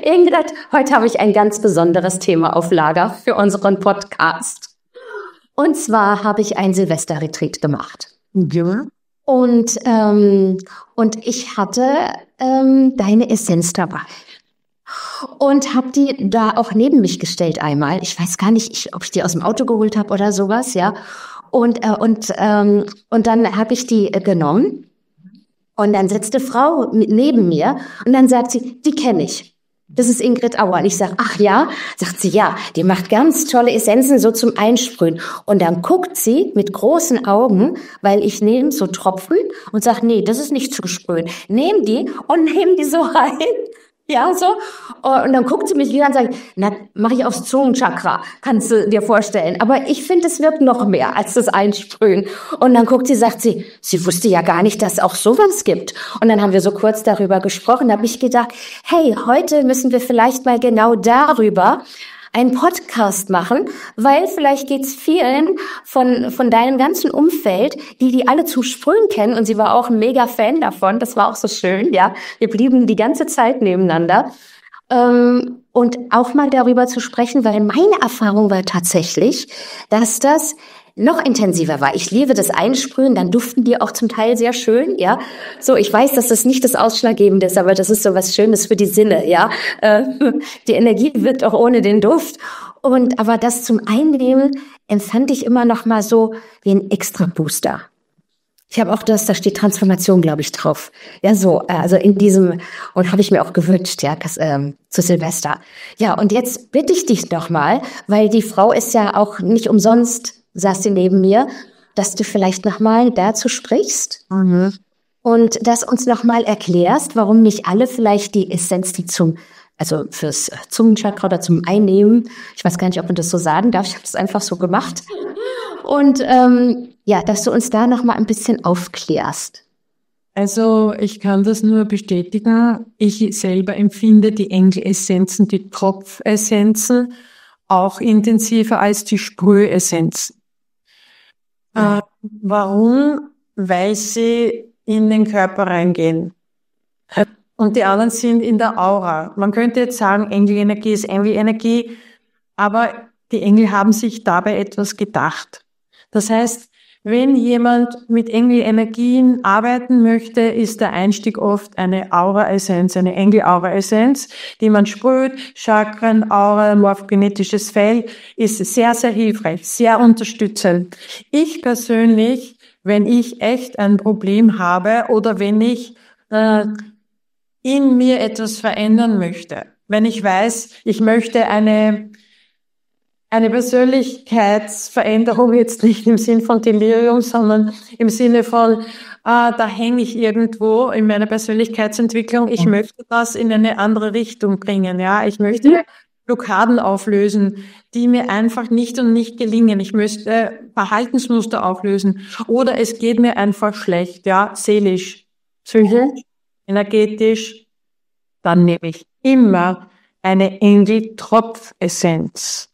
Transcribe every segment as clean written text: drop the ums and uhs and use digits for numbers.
Ingrid, heute habe ich ein ganz besonderes Thema auf Lager für unseren Podcast. Und zwar habe ich ein Silvesterretreat gemacht. Ja. Und ich hatte deine Essenz dabei. Und habe die da auch neben mich gestellt einmal. Ich weiß gar nicht, ob ich die aus dem Auto geholt habe oder sowas, ja. Und dann habe ich die genommen. Und dann sitzt eine Frau neben mir und dann sagt sie, die kenne ich. Das ist Ingrid Auer. Und ich sage, ach ja? Sagt sie, ja, die macht ganz tolle Essenzen so zum Einsprühen. Und dann guckt sie mit großen Augen, weil ich nehme so Tropfen und sage, nee, das ist nicht zum Sprühen. Nehm die und nehm die so rein. Ja, so. Und dann guckt sie mich wieder und sagt, na, mache ich aufs Zungenchakra, kannst du dir vorstellen. Aber ich finde, es wirkt noch mehr als das Einsprühen. Und dann guckt sie, sagt sie, sie wusste ja gar nicht, dass es auch sowas gibt. Und dann haben wir so kurz darüber gesprochen. Da habe ich gedacht, hey, heute müssen wir vielleicht mal genau darüber einen Podcast machen, weil vielleicht geht's vielen von deinem ganzen Umfeld, die alle zum Sprühen kennen, und sie war auch ein mega Fan davon, das war auch so schön, ja. Wir blieben die ganze Zeit nebeneinander. Und auch mal darüber zu sprechen, weil meine Erfahrung war tatsächlich, dass das noch intensiver war. Ich liebe das Einsprühen, dann duften die auch zum Teil sehr schön, ja. So, ich weiß, dass das nicht das Ausschlaggebende ist, aber das ist so was Schönes für die Sinne, ja. Die Energie wirkt auch ohne den Duft. Aber das zum Einnehmen empfand ich immer noch mal so wie ein extra Booster. Ich habe auch da steht Transformation, glaube ich, drauf. Ja, so, also in diesem, und habe ich mir auch gewünscht, ja, zu Silvester. Ja, und jetzt bitte ich dich noch mal, weil die Frau ist ja auch nicht umsonst, saß sie neben mir, dass du vielleicht noch mal dazu sprichst und dass uns noch mal erklärst, warum nicht alle vielleicht die Essenz, die also fürs Zungenchakra oder zum Einnehmen, ich weiß gar nicht, ob man das so sagen darf, ich habe das einfach so gemacht. Und ja, dass du uns da noch mal ein bisschen aufklärst. Also ich kann das nur bestätigen. Ich selber empfinde die Engelessenzen, die Tropfessenzen auch intensiver als die Sprühessenzen. Warum? Weil sie in den Körper reingehen. Und die anderen sind in der Aura. Man könnte jetzt sagen, Engelenergie ist Engelenergie, aber die Engel haben sich dabei etwas gedacht. Das heißt, wenn jemand mit Engelenergien arbeiten möchte, ist der Einstieg oft eine Aura-Essenz, eine Engel-Aura-Essenz, die man sprüht. Chakren, Aura, morphogenetisches Feld ist sehr, sehr hilfreich, sehr unterstützend. Ich persönlich, wenn ich echt ein Problem habe oder wenn ich in mir etwas verändern möchte, wenn ich weiß, ich möchte eine Persönlichkeitsveränderung, jetzt nicht im Sinn von Delirium, sondern im Sinne von, da hänge ich irgendwo in meiner Persönlichkeitsentwicklung, ich möchte das in eine andere Richtung bringen, ja, ich möchte Blockaden auflösen, die mir einfach nicht gelingen, ich möchte Verhaltensmuster auflösen, oder es geht mir einfach schlecht, ja, seelisch, psychisch, energetisch, dann nehme ich immer eine Engel-Tropfessenz.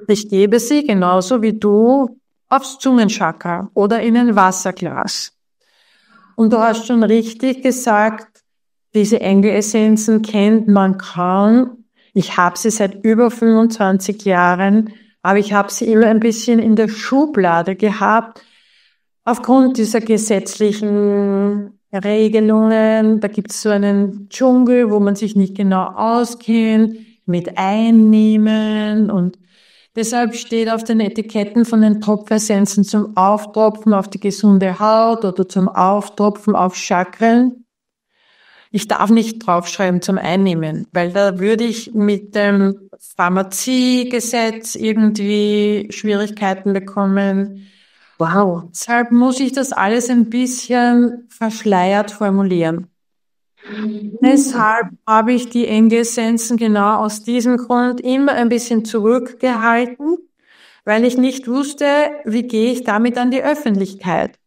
Ich gebe sie genauso wie du aufs Zungenchakra oder in ein Wasserglas. Und du hast schon richtig gesagt, diese Engelessenzen kennt man kaum. Ich habe sie seit über 25 Jahren, aber ich habe sie immer ein bisschen in der Schublade gehabt, aufgrund dieser gesetzlichen Regelungen. Da gibt es so einen Dschungel, wo man sich nicht genau auskennt, mit Einnehmen, und deshalb steht auf den Etiketten von den Tropfessenzen zum Auftropfen auf die gesunde Haut oder zum Auftropfen auf Chakren. Ich darf nicht draufschreiben zum Einnehmen, weil da würde ich mit dem Pharmaziegesetz irgendwie Schwierigkeiten bekommen. Wow. Deshalb muss ich das alles ein bisschen verschleiert formulieren. Deshalb habe ich die Engelessenzen genau aus diesem Grund immer ein bisschen zurückgehalten, weil ich nicht wusste, wie gehe ich damit an die Öffentlichkeit.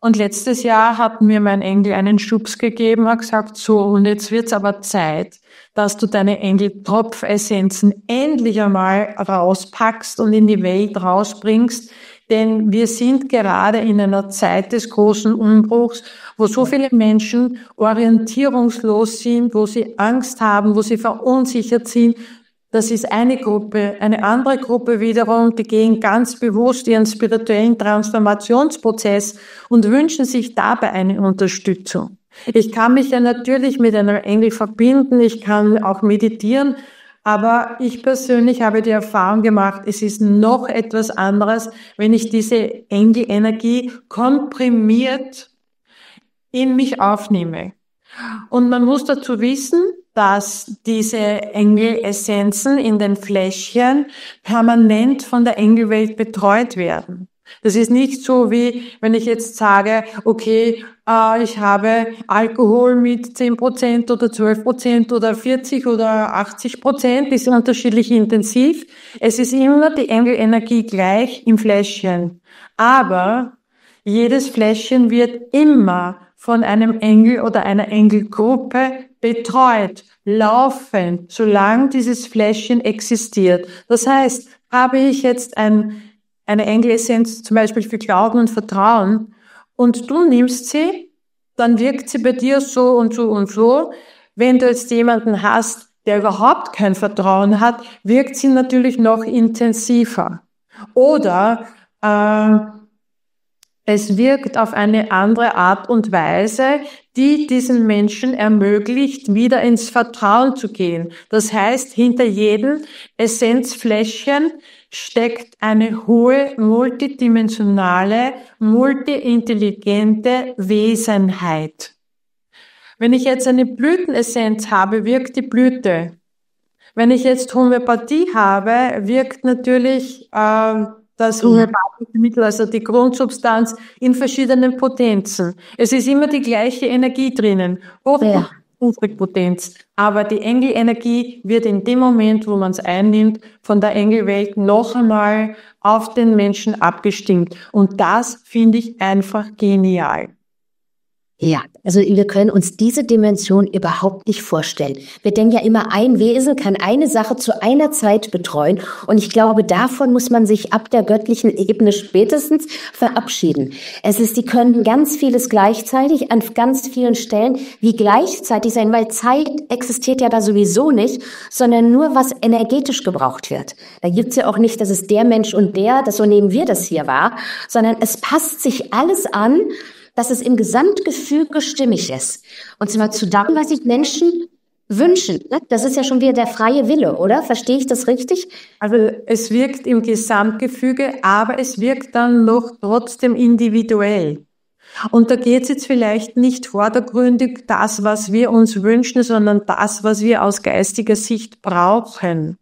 Und letztes Jahr hat mir mein Engel einen Schubs gegeben, hat gesagt, so, und jetzt wird's aber Zeit, dass du deine Engel-Tropfessenzen endlich einmal rauspackst und in die Welt rausbringst. Denn wir sind gerade in einer Zeit des großen Umbruchs, wo so viele Menschen orientierungslos sind, wo sie Angst haben, wo sie verunsichert sind. Das ist eine Gruppe. Eine andere Gruppe wiederum, die gehen ganz bewusst ihren spirituellen Transformationsprozess und wünschen sich dabei eine Unterstützung. Ich kann mich ja natürlich mit einem Engel verbinden, ich kann auch meditieren, aber ich persönlich habe die Erfahrung gemacht, es ist noch etwas anderes, wenn ich diese Engelenergie komprimiert in mich aufnehme. Und man muss dazu wissen, dass diese Engelessenzen in den Fläschchen permanent von der Engelwelt betreut werden. Das ist nicht so, wie wenn ich jetzt sage, okay, ich habe Alkohol mit 10% oder 12% oder 40 oder 80%, die sind unterschiedlich intensiv. Es ist immer die Engelenergie gleich im Fläschchen. Aber jedes Fläschchen wird immer von einem Engel oder einer Engelgruppe betreut, laufend, solange dieses Fläschchen existiert. Das heißt, habe ich jetzt eine Engelessenz zum Beispiel für Glauben und Vertrauen und du nimmst sie, dann wirkt sie bei dir so und so und so. Wenn du jetzt jemanden hast, der überhaupt kein Vertrauen hat, wirkt sie natürlich noch intensiver. Oder es wirkt auf eine andere Art und Weise, die diesen Menschen ermöglicht, wieder ins Vertrauen zu gehen. Das heißt, hinter jedem Essenzfläschchen steckt eine hohe, multidimensionale, multiintelligente Wesenheit. Wenn ich jetzt eine Blütenessenz habe, wirkt die Blüte. Wenn ich jetzt Homöopathie habe, wirkt natürlich das homöopathische Mittel, also die Grundsubstanz, in verschiedenen Potenzen. Es ist immer die gleiche Energie drinnen, Hoch- und Niedrigpotenz. Aber die Engelenergie wird in dem Moment, wo man es einnimmt, von der Engelwelt noch einmal auf den Menschen abgestimmt. Und das finde ich einfach genial. Ja, also wir können uns diese Dimension überhaupt nicht vorstellen. Wir denken ja immer, ein Wesen kann eine Sache zu einer Zeit betreuen. Und ich glaube, davon muss man sich ab der göttlichen Ebene spätestens verabschieden. Die können ganz vieles gleichzeitig an ganz vielen Stellen wie gleichzeitig sein, weil Zeit existiert ja da sowieso nicht, sondern nur, was energetisch gebraucht wird. Da gibt's ja auch nicht, dass es der Mensch und der, das so nehmen wir das hier war, sondern es passt sich alles an, dass es im Gesamtgefüge stimmig ist. Und zwar zu dem, was sich Menschen wünschen. Das ist ja schon wieder der freie Wille, oder? Verstehe ich das richtig? Also es wirkt im Gesamtgefüge, aber es wirkt dann noch trotzdem individuell. Und da geht es jetzt vielleicht nicht vordergründig das, was wir uns wünschen, sondern das, was wir aus geistiger Sicht brauchen.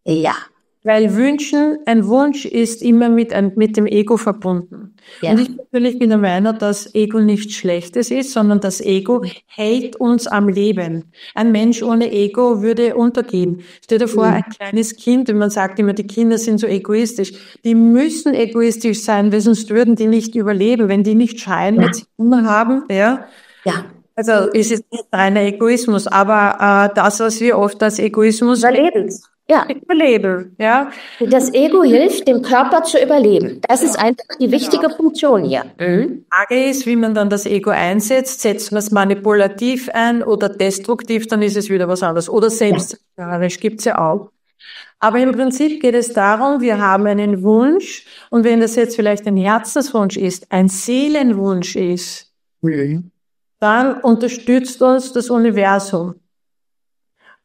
Ja. Weil ein Wunsch ist immer mit dem Ego verbunden. Ja. Und ich natürlich bin der Meinung, dass Ego nichts Schlechtes ist, sondern das Ego hält uns am Leben. Ein Mensch ohne Ego würde untergehen. Stell dir vor, ein kleines Kind, wenn man sagt immer, die Kinder sind so egoistisch. Die müssen egoistisch sein, weil sonst würden die nicht überleben, wenn die nicht schreien, wenn sie Hunger haben, ja. Ja. Also ist es nicht reiner Egoismus, aber das, was wir oft als Egoismus Überleben, ja. Das Ego hilft, dem Körper zu überleben. Das ist einfach die wichtige Funktion hier. Die Frage ist, wie man dann das Ego einsetzt. Setzt man es manipulativ ein oder destruktiv, dann ist es wieder was anderes. Oder selbstzerstörerisch, gibt's ja auch. Aber im Prinzip geht es darum, wir haben einen Wunsch und wenn das jetzt vielleicht ein Herzenswunsch ist, ein Seelenwunsch ist, dann unterstützt uns das Universum.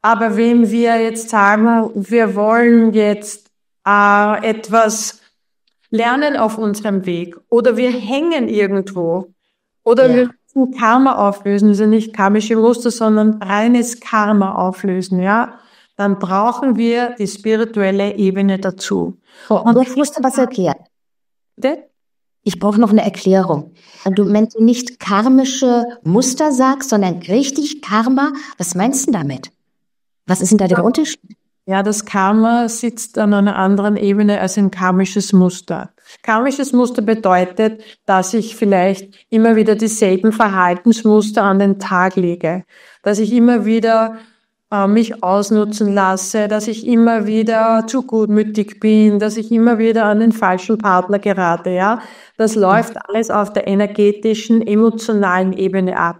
Aber wenn wir jetzt sagen, wir wollen jetzt etwas lernen auf unserem Weg oder wir hängen irgendwo oder wir müssen Karma auflösen, also nicht karmische Muster, sondern reines Karma auflösen, ja, dann brauchen wir die spirituelle Ebene dazu. Und ich musste was erklären. Ich brauche noch eine Erklärung. Wenn du nicht karmische Muster sagst, sondern richtig Karma, was meinst du damit? Was ist denn da der Unterschied? Ja, das Karma sitzt an einer anderen Ebene als ein karmisches Muster. Karmisches Muster bedeutet, dass ich vielleicht immer wieder dieselben Verhaltensmuster an den Tag lege, dass ich immer wieder mich ausnutzen lasse, dass ich immer wieder zu gutmütig bin, dass ich immer wieder an den falschen Partner gerate, ja. Das läuft alles auf der energetischen, emotionalen Ebene ab.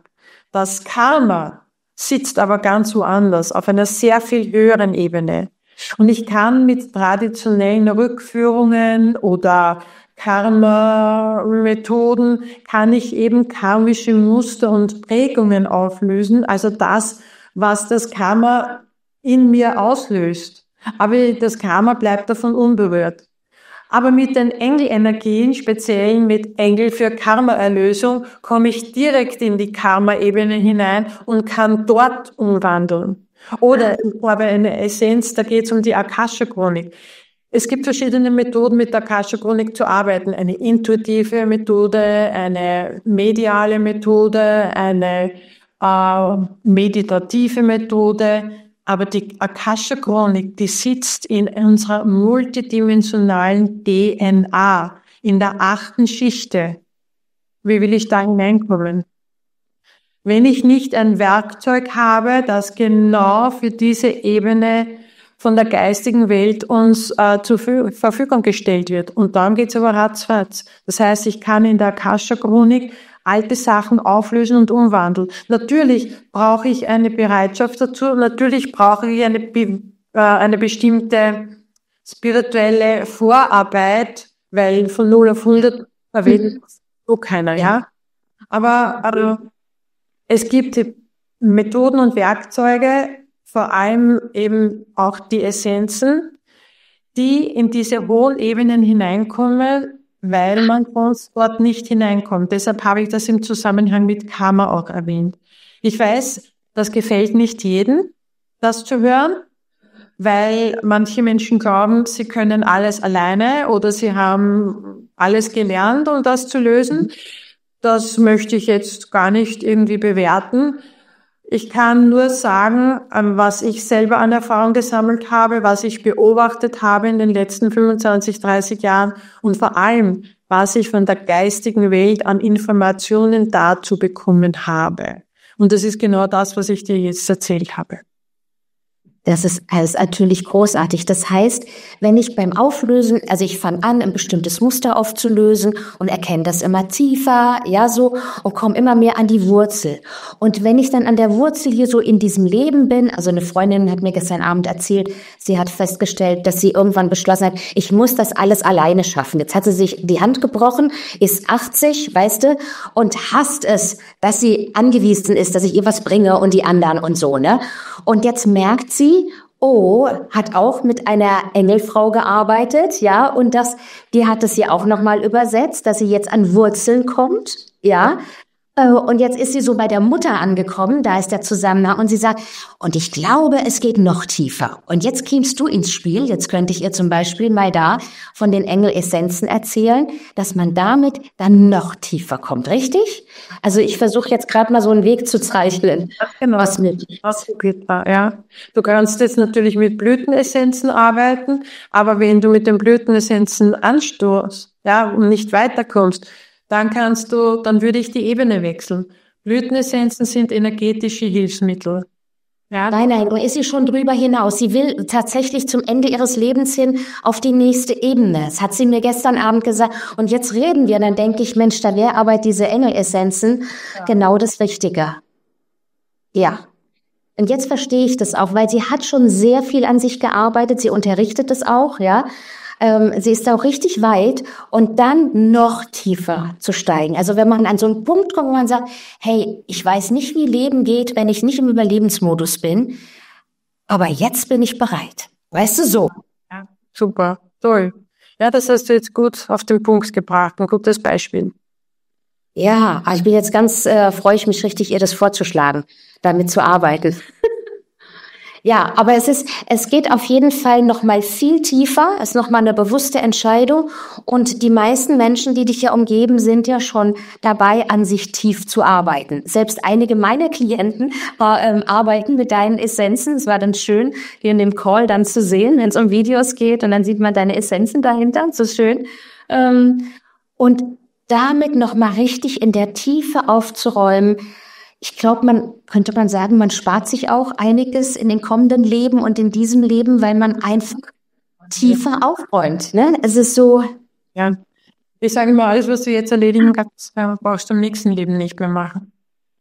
Das Karma sitzt aber ganz woanders, auf einer sehr viel höheren Ebene. Und ich kann mit traditionellen Rückführungen oder Karma-Methoden kann ich eben karmische Muster und Prägungen auflösen, also das, was das Karma in mir auslöst. Aber das Karma bleibt davon unberührt. Aber mit den Engelenergien, speziell mit Engel für Karma-Erlösung, komme ich direkt in die Karma-Ebene hinein und kann dort umwandeln. Oder ich habe eine Essenz, da geht es um die Akasha-Chronik. Es gibt verschiedene Methoden, mit der Akasha-Chronik zu arbeiten. Eine intuitive Methode, eine mediale Methode, eine meditative Methode. Aber die Akasha-Chronik, die sitzt in unserer multidimensionalen DNA, in der 8. Schichte. Wie will ich da hineinkommen? Wenn ich nicht ein Werkzeug habe, das genau für diese Ebene von der geistigen Welt uns zur Verfügung gestellt wird. Und darum geht's aber ratzfatz. Das heißt, ich kann in der Akasha-Chronik alte Sachen auflösen und umwandeln. Natürlich brauche ich eine Bereitschaft dazu. Natürlich brauche ich eine bestimmte spirituelle Vorarbeit, weil von 0 auf 100 verwendet so keiner, ja. Aber es gibt Methoden und Werkzeuge, vor allem eben auch die Essenzen, die in diese hohen Ebenen hineinkommen, weil man sonst dort nicht hineinkommt. Deshalb habe ich das im Zusammenhang mit Karma auch erwähnt. Ich weiß, das gefällt nicht jedem, das zu hören, weil manche Menschen glauben, sie können alles alleine oder sie haben alles gelernt, um das zu lösen. Das möchte ich jetzt gar nicht irgendwie bewerten. Ich kann nur sagen, was ich selber an Erfahrung gesammelt habe, was ich beobachtet habe in den letzten 25, 30 Jahren und vor allem, was ich von der geistigen Welt an Informationen dazu bekommen habe. Und das ist genau das, was ich dir jetzt erzählt habe. Das ist natürlich großartig. Das heißt, wenn ich beim Auflösen, also ich fange an, ein bestimmtes Muster aufzulösen und erkenne das immer tiefer, ja, so, und komme immer mehr an die Wurzel. Und wenn ich dann an der Wurzel hier so in diesem Leben bin, also eine Freundin hat mir gestern Abend erzählt, sie hat festgestellt, dass sie irgendwann beschlossen hat, ich muss das alles alleine schaffen. Jetzt hat sie sich die Hand gebrochen, ist 80, weißt du, und hasst es, dass sie angewiesen ist, dass ich ihr was bringe und die anderen und so, ne? Und jetzt merkt sie, hat auch mit einer Engelfrau gearbeitet, ja, und die hat es ja auch nochmal übersetzt, dass sie jetzt an Wurzeln kommt, ja. Und jetzt ist sie so bei der Mutter angekommen, da ist der Zusammenhang und sie sagt, und ich glaube, es geht noch tiefer. Und jetzt kämst du ins Spiel, jetzt könnte ich ihr zum Beispiel mal da von den Engelessenzen erzählen, dass man damit dann noch tiefer kommt, richtig? Also ich versuche jetzt gerade mal so einen Weg zu zeichnen. Genau. Was geht da, ja. Du kannst jetzt natürlich mit Blütenessenzen arbeiten, aber wenn du mit den Blütenessenzen anstoßt, ja, und nicht weiterkommst, dann würde ich die Ebene wechseln. Blütenessenzen sind energetische Hilfsmittel. Ja. Nein, da ist sie schon drüber hinaus. Sie will tatsächlich zum Ende ihres Lebens hin auf die nächste Ebene. Das hat sie mir gestern Abend gesagt. Und jetzt reden wir, dann denke ich, Mensch, da wäre aber diese Engelessenzen genau das Richtige. Ja. Und jetzt verstehe ich das auch, weil sie hat schon sehr viel an sich gearbeitet. Sie unterrichtet es auch, ja. Sie ist auch richtig weit und dann noch tiefer zu steigen. Also wenn man an so einen Punkt kommt, wo man sagt, hey, ich weiß nicht, wie Leben geht, wenn ich nicht im Überlebensmodus bin, aber jetzt bin ich bereit. Weißt du, so. Ja, super, toll. Ja, das hast du jetzt gut auf den Punkt gebracht, ein gutes Beispiel. Ja, ich bin jetzt freue ich mich richtig, ihr das vorzuschlagen, damit zu arbeiten. Ja, aber es geht auf jeden Fall noch mal viel tiefer. Es ist noch mal eine bewusste Entscheidung. Und die meisten Menschen, die dich ja umgeben, sind ja schon dabei, an sich tief zu arbeiten. Selbst einige meiner Klienten arbeiten mit deinen Essenzen. Es war dann schön, die in dem Call dann zu sehen, wenn es um Videos geht. Und dann sieht man deine Essenzen dahinter. So schön. Und damit noch mal richtig in der Tiefe aufzuräumen, ich glaube, könnte man sagen, man spart sich auch einiges in den kommenden Leben und in diesem Leben, weil man einfach tiefer aufräumt. Ne? Es ist so. Ja. Ich sage immer, alles, was du jetzt erledigen kannst, brauchst du im nächsten Leben nicht mehr machen.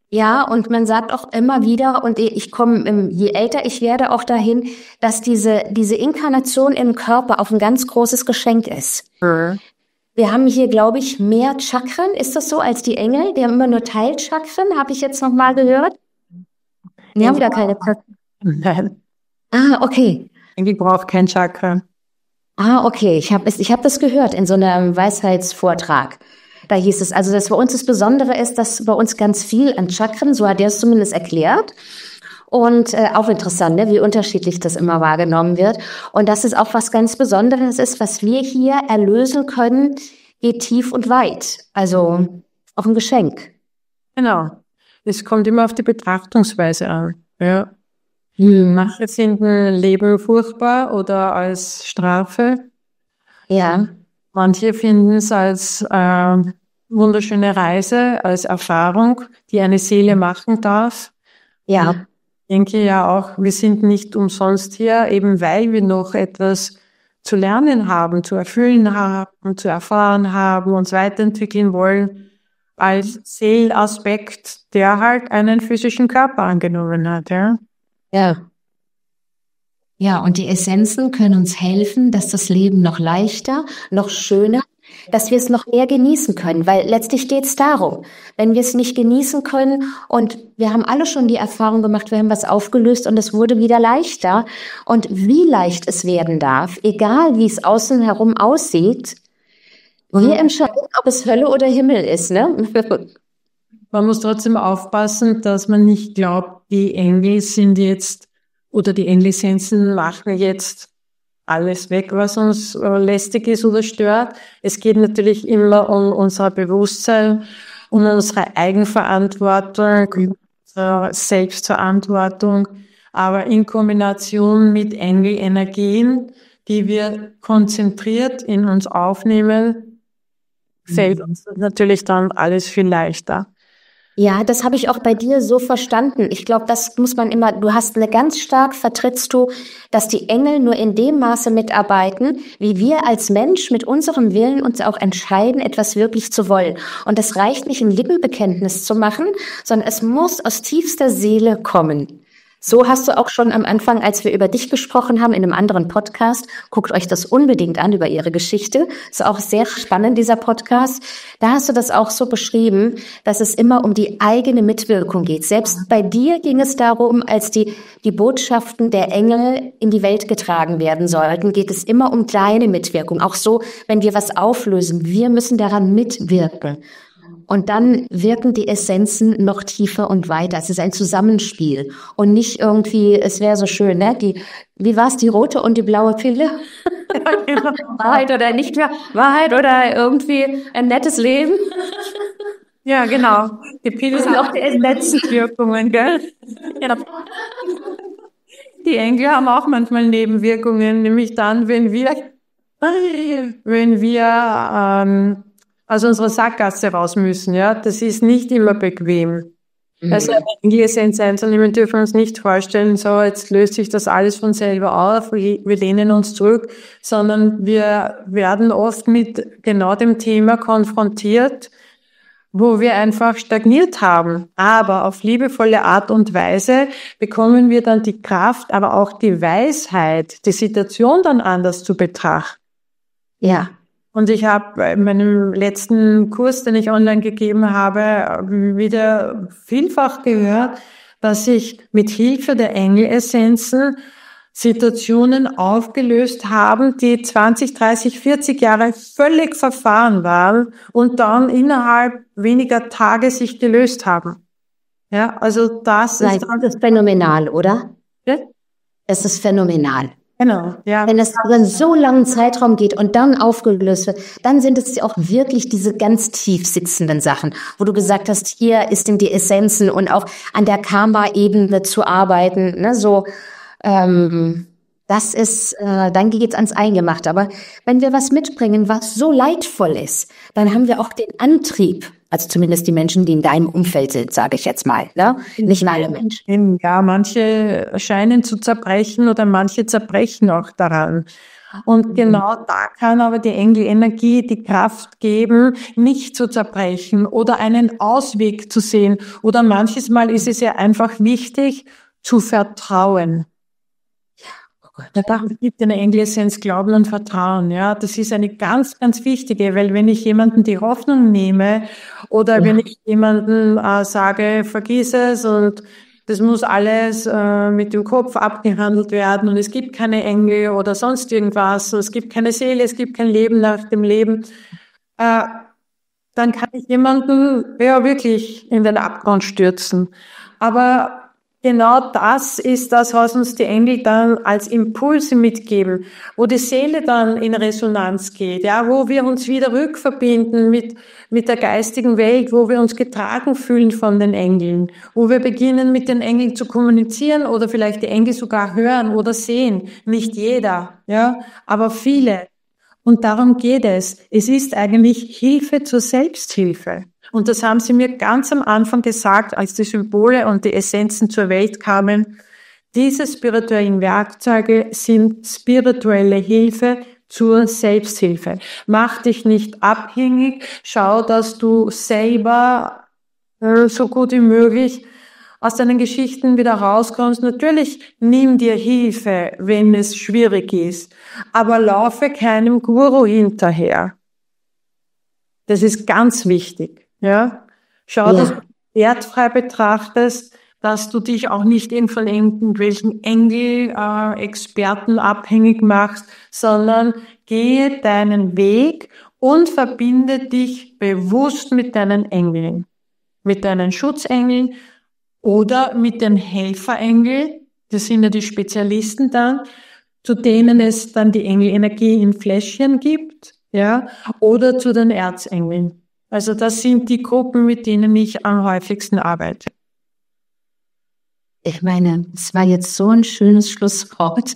Ja, und man sagt auch immer wieder, und ich komme, je älter ich werde, auch dahin, dass diese Inkarnation im Körper auch ein ganz großes Geschenk ist. Wir haben hier, glaube ich, mehr Chakren, ist das so, als die Engel? Die haben immer nur Teilchakren, habe ich jetzt noch mal gehört. Die haben wieder keine Chakren. Nein, Ah, okay. Engel braucht kein Chakra. Ah, okay. Ich hab das gehört in so einem Weisheitsvortrag. Da hieß es, also, dass bei uns das Besondere ist, dass bei uns ganz viel an Chakren, so hat er es zumindest erklärt. Und auch interessant, ne, wie unterschiedlich das immer wahrgenommen wird. Und dass es auch was ganz Besonderes ist, was wir hier erlösen können, geht tief und weit. Also auch ein Geschenk. Genau. Es kommt immer auf die Betrachtungsweise an. Ja. Manche finden Leben furchtbar oder als Strafe. Ja. Manche finden es als wunderschöne Reise, als Erfahrung, die eine Seele machen darf. Ja. Ich denke ja auch, wir sind nicht umsonst hier, eben weil wir noch etwas zu lernen haben, zu erfüllen haben, zu erfahren haben, uns weiterentwickeln wollen, als Seelenaspekt, der halt einen physischen Körper angenommen hat, ja. Ja. Ja, und die Essenzen können uns helfen, dass das Leben noch leichter, noch schöner, dass wir es noch mehr genießen können, weil letztlich geht es darum, wenn wir es nicht genießen können und wir haben alle schon die Erfahrung gemacht, wir haben was aufgelöst und es wurde wieder leichter und wie leicht es werden darf, egal wie es außen herum aussieht, wir entscheiden, ob es Hölle oder Himmel ist, ne? Man muss trotzdem aufpassen, dass man nicht glaubt, die Engel sind jetzt oder die Engelessenzen machen jetzt alles weg, was uns lästig ist oder stört. Es geht natürlich immer um unser Bewusstsein, um unsere Eigenverantwortung, unsere Selbstverantwortung, aber in Kombination mit Engelenergien, die wir konzentriert in uns aufnehmen, fällt uns natürlich dann alles viel leichter. Ja, das habe ich auch bei dir so verstanden. Ich glaube, das muss man immer, vertrittst du, dass die Engel nur in dem Maße mitarbeiten, wie wir als Mensch mit unserem Willen uns auch entscheiden, etwas wirklich zu wollen. Und es reicht nicht, ein Lippenbekenntnis zu machen, sondern es muss aus tiefster Seele kommen. So hast du auch schon am Anfang, als wir über dich gesprochen haben, in einem anderen Podcast, guckt euch das unbedingt an, über ihre Geschichte. Ist auch sehr spannend, dieser Podcast. Da hast du das auch so beschrieben, dass es immer um die eigene Mitwirkung geht. Selbst bei dir ging es darum, als die Botschaften der Engel in die Welt getragen werden sollten, geht es immer um kleine Mitwirkung. Auch so, wenn wir was auflösen, wir müssen daran mitwirken. Und dann wirken die Essenzen noch tiefer und weiter. Es ist ein Zusammenspiel und nicht irgendwie, es wäre so schön, ne? Wie war es, die rote und die blaue Pille? Wahrheit oder nicht mehr Wahrheit oder irgendwie ein nettes Leben? Ja, genau. Die Pille sind auch die Nebenwirkungen, gell? Ja. Die Engel haben auch manchmal Nebenwirkungen, nämlich dann, wenn wir aus unserer Sackgasse raus müssen, ja, das ist nicht immer bequem. Also Engelsessenz einzunehmen dürfen wir uns nicht vorstellen, so jetzt löst sich das alles von selber auf, wir lehnen uns zurück, sondern wir werden oft mit genau dem Thema konfrontiert, wo wir einfach stagniert haben. Aber auf liebevolle Art und Weise bekommen wir dann die Kraft, aber auch die Weisheit, die Situation dann anders zu betrachten. Ja. Und ich habe in meinem letzten Kurs, den ich online gegeben habe, wieder vielfach gehört, dass ich mit Hilfe der Engelessenzen Situationen aufgelöst haben, die 20, 30, 40 Jahre völlig verfahren waren und dann innerhalb weniger Tage sich gelöst haben. Ja, also das ist phänomenal, oder? Ja? Es ist phänomenal. Genau, ja. Wenn es über einen so langen Zeitraum geht und dann aufgelöst wird, dann sind es ja auch wirklich diese ganz tief sitzenden Sachen, wo du gesagt hast, hier ist in die Essenzen und auch an der Karma-Ebene zu arbeiten, ne, so, das ist, dann geht's ans Eingemachte. Aber wenn wir was mitbringen, was so leidvoll ist, dann haben wir auch den Antrieb, Also zumindest die Menschen, die in deinem Umfeld sind, sage ich jetzt mal, ne? Nicht alle Menschen. Ja, manche scheinen zu zerbrechen oder manche zerbrechen auch daran. Und genau da kann aber die Engelenergie die Kraft geben, nicht zu zerbrechen oder einen Ausweg zu sehen. Oder manches Mal ist es ja einfach wichtig, zu vertrauen. Da gibt eine Engelessenz Glauben und Vertrauen. Ja, das ist eine ganz, ganz wichtige, weil wenn ich jemanden die Hoffnung nehme oder wenn ich jemanden sage, vergiss es und das muss alles mit dem Kopf abgehandelt werden und es gibt keine Engel oder sonst irgendwas, es gibt keine Seele, es gibt kein Leben nach dem Leben, dann kann ich jemanden ja wirklich in den Abgrund stürzen. Aber genau das ist das, was uns die Engel dann als Impulse mitgeben, wo die Seele dann in Resonanz geht, ja, wo wir uns wieder rückverbinden mit der geistigen Welt, wo wir uns getragen fühlen von den Engeln, wo wir beginnen mit den Engeln zu kommunizieren oder vielleicht die Engel sogar hören oder sehen. Nicht jeder, ja, aber viele. Und darum geht es. Es ist eigentlich Hilfe zur Selbsthilfe. Und das haben sie mir ganz am Anfang gesagt, als die Symbole und die Essenzen zur Welt kamen. Diese spirituellen Werkzeuge sind spirituelle Hilfe zur Selbsthilfe. Mach dich nicht abhängig. Schau, dass du selber so gut wie möglich aus deinen Geschichten wieder rauskommst. Natürlich nimm dir Hilfe, wenn es schwierig ist, aber laufe keinem Guru hinterher. Das ist ganz wichtig. Ja, schau, dass du wertfrei betrachtest, dass du dich auch nicht von irgendwelchen Engel-Experten abhängig machst, sondern gehe deinen Weg und verbinde dich bewusst mit deinen Engeln, mit deinen Schutzengeln oder mit den Helferengeln. Das sind ja die Spezialisten dann, zu denen es dann die Engelenergie in Fläschchen gibt, ja, oder zu den Erzengeln. Also das sind die Gruppen, mit denen ich am häufigsten arbeite. Ich meine, es war jetzt so ein schönes Schlusswort.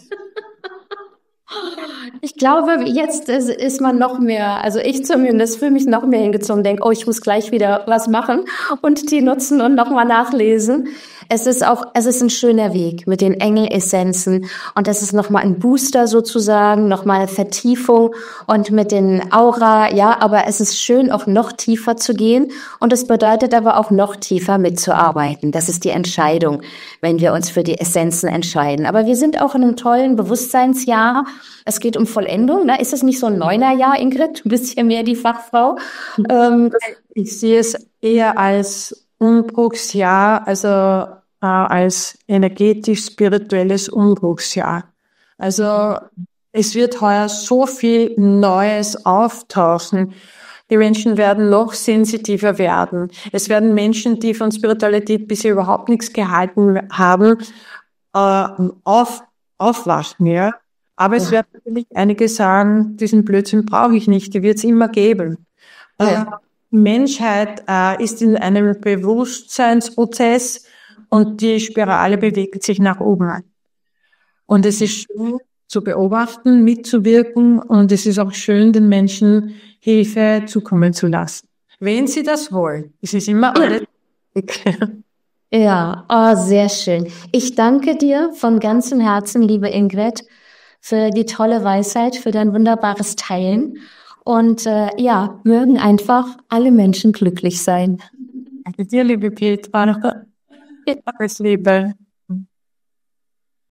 Ich glaube, jetzt ist man noch mehr, also ich zumindest fühle mich noch mehr hingezogen, denke, oh, ich muss gleich wieder was machen und die nutzen und nochmal nachlesen. Es ist ein schöner Weg mit den Engelessenzen und das ist nochmal ein Booster sozusagen, nochmal Vertiefung und mit den Aura, ja, aber es ist schön, auch noch tiefer zu gehen und es bedeutet aber auch noch tiefer mitzuarbeiten. Das ist die Entscheidung, wenn wir uns für die Essenzen entscheiden. Aber wir sind auch in einem tollen Bewusstseinsjahr. Es geht um Vollendung, ne? Ist es nicht so ein Neunerjahr, Ingrid? Du bist ja mehr die Fachfrau. Ich sehe es eher als Umbruchsjahr, also als energetisch-spirituelles Umbruchsjahr. Also es wird heuer so viel Neues auftauchen. Die Menschen werden noch sensitiver werden. Es werden Menschen, die von Spiritualität bisher überhaupt nichts gehalten haben, aufwachen, ja. Aber es werden natürlich einige sagen, diesen Blödsinn brauche ich nicht, die wird es immer geben. Die Menschheit ist in einem Bewusstseinsprozess und die Spirale bewegt sich nach oben. Und es ist schön zu beobachten, mitzuwirken und es ist auch schön, den Menschen Hilfe zukommen zu lassen. Wenn sie das wollen. Es ist immer alles. Ja, oh, sehr schön. Ich danke dir von ganzem Herzen, liebe Ingrid, für die tolle Weisheit, für dein wunderbares Teilen. Und ja, mögen einfach alle Menschen glücklich sein. Danke dir, liebe Petra. Alles Liebe.